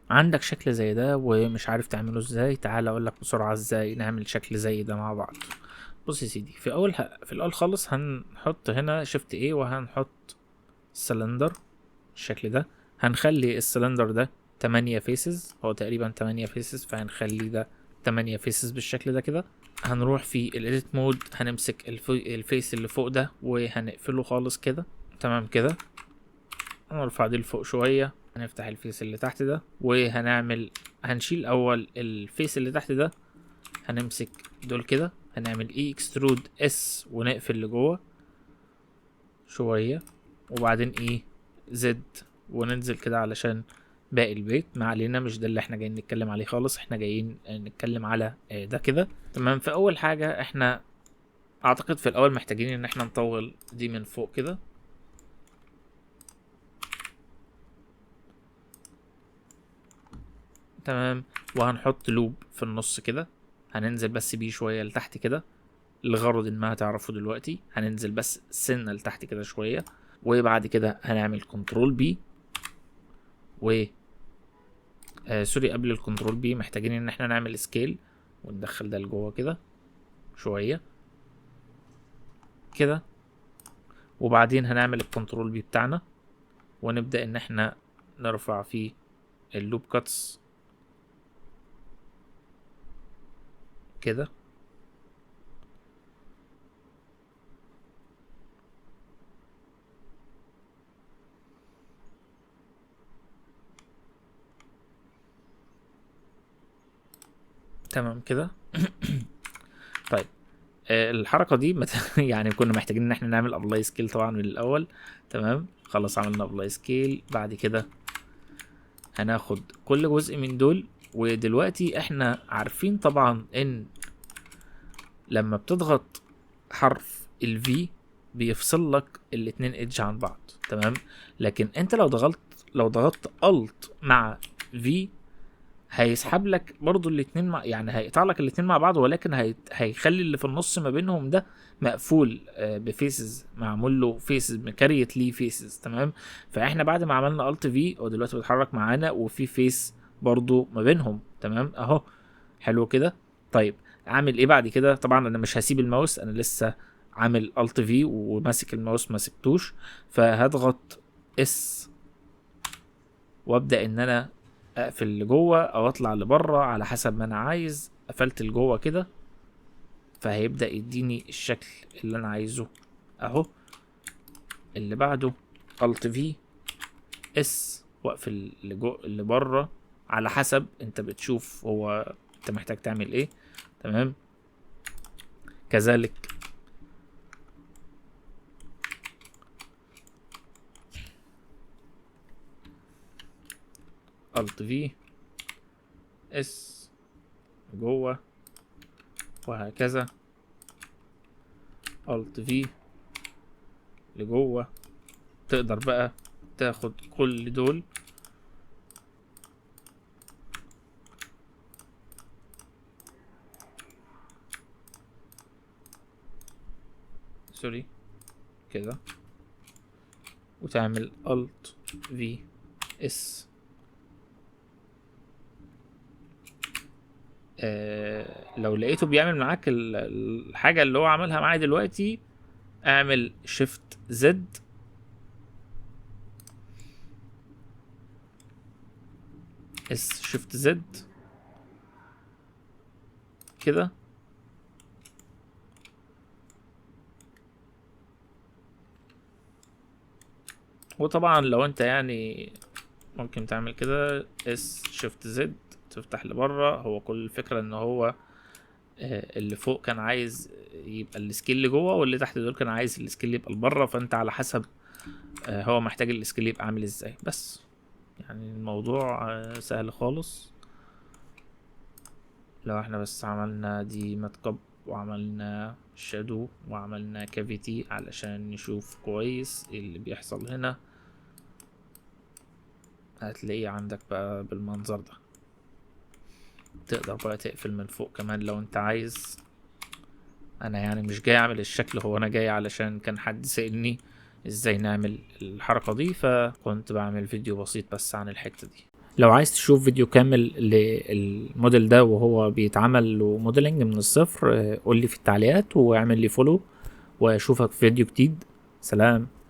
عندك شكل زي ده ومش عارف تعمله ازاي، تعال اقول لك بسرعة ازاي نعمل شكل زي ده مع بعض. بص يا سيدي، في الاول خالص هنحط هنا شيفت ايه وهنحط سلندر الشكل ده. هنخلي السلندر ده 8 فيسز، هو تقريبا 8 فيسز، فهنخلي ده 8 فيسز بالشكل ده كده. هنروح في الايديت مود، هنمسك الفيس اللي فوق ده وهنقفله خالص كده. تمام كده. هنرفع دي لفوق شوية، هنفتح الفيس اللي تحت ده هنشيل اول الفيس اللي تحت ده، هنمسك دول كده، هنعمل اي اكسترود اس ونقفل اللي جوه شوية، وبعدين ايه زد وننزل كده علشان باقي البيت. ما علينا، مش ده اللي احنا جايين نتكلم عليه خالص، احنا جايين نتكلم على ده كده. تمام. فاول حاجة احنا اعتقد في الاول محتاجين ان احنا نطول دي من فوق كده. تمام. وهنحط لوب في النص كده، هننزل بس بيه شوية لتحت كده لغرض ما هتعرفه دلوقتي. هننزل بس سنة لتحت كده شوية، وبعد كده هنعمل كنترول بي و سوري، قبل الكنترول بي محتاجين ان احنا نعمل سكيل وندخل ده لجوه كده شوية كده، وبعدين هنعمل الكنترول بي بتاعنا ونبدأ ان احنا نرفع فيه اللوب كاتس كده. تمام كده. طيب الحركة دي يعني كنا محتاجين ان احنا نعمل ابلاي سكيل طبعا من الاول. تمام. خلاص عملنا ابلاي سكيل. بعد كده هناخد كل جزء من دول، ودلوقتي احنا عارفين طبعا ان لما بتضغط حرف ال V بيفصل لك الاتنين ايدج عن بعض. تمام. لكن انت لو ضغطت Alt مع V هيسحب لك برضو الاتنين يعني هيقطع لك الاتنين مع بعض، ولكن هيخلي اللي في النص ما بينهم ده مقفول بفيسز، معمول له فيسز مكريت ليه فيسز. تمام. فاحنا بعد ما عملنا Alt V هو دلوقتي بيتحرك معانا وفي فيس برضو ما بينهم. تمام اهو. حلو كده. طيب اعمل ايه بعد كده؟ طبعا انا مش هسيب الماوس، انا لسه عامل Alt V وماسك الماوس ما سبتوش، فهضغط اس وابدا ان انا اقفل لجوه او اطلع لبره على حسب ما انا عايز. قفلت لجوه كده فهيبدا يديني الشكل اللي انا عايزه اهو. اللي بعده Alt V اس واقفل اللي بره على حسب انت بتشوف هو انت محتاج تعمل ايه. تمام. كذلك Alt V اس جوه وهكذا. Alt V لجوه. تقدر بقى تاخد كل دول سوري كده وتعمل Alt V اس. لو لقيته بيعمل معاك الحاجة اللي هو عملها معايا دلوقتي، اعمل Shift Z اس Shift Z كده. وطبعا لو انت يعني ممكن تعمل كده اس Shift Z تفتح لبره. هو كل الفكرة ان هو اللي فوق كان عايز يبقى السكيل اللي جوه، واللي تحت دول كان عايز السكيل يبقى لبره، فانت على حسب هو محتاج السكيل يبقى عامل ازاي. بس يعني الموضوع سهل خالص. لو احنا بس عملنا دي ماتكب وعملنا شادو وعملنا كافيتي علشان نشوف كويس ايه اللي بيحصل هنا، هتلاقيه عندك بقى بالمنظر ده. تقدر بقى تقفل من فوق كمان لو انت عايز. انا يعني مش جاي اعمل الشكل، هو انا جاي علشان كان حد سألني ازاي نعمل الحركة دي، فكنت بعمل فيديو بسيط بس عن الحتة دي. لو عايز تشوف فيديو كامل للموديل ده وهو بيتعمل له موديلنج من الصفر، قول لي في التعليقات واعمل لي فولو، واشوفك في فيديو جديد. سلام.